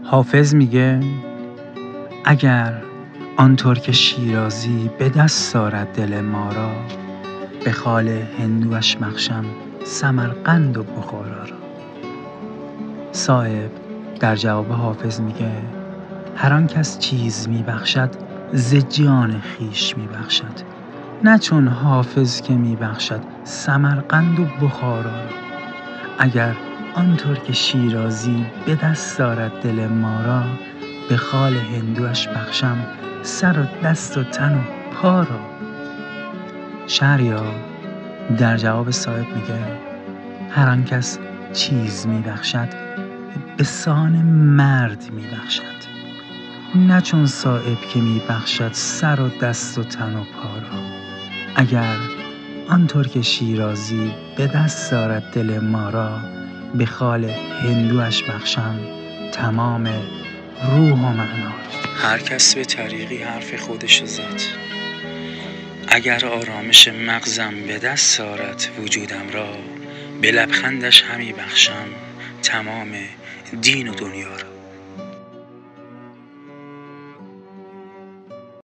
حافظ میگه اگر آن ترک شیرازی به دست آرد دل ما را، به خال هندوش بخشم سمرقند و بخارا را. صایب در جواب حافظ میگه هر آن کس چیز میبخشد ز جان خویش میبخشد، نه چون حافظ که میبخشد سمرقند و بخارا را. اگر آن ترک شیرازی به دست آرد دل ما را، به خال هندوش بخشم سر و دست و تن و پا را. شهریار در جواب صایب میگه هر آن کس چیز میبخشد به سان مرد میبخشد، نه چون صایب که میبخشد سر و دست و تن و پا را. اگر آن ترک شیرازی به دست آرد دل ما را، به خال هندوش بخشم تمام روح و معنا. هر کس به طریقی حرف خودشو زد. اگر آرامش مغزم به دست آرد وجودم را، به لبخندش همی بخشم تمام دین و دنیا را.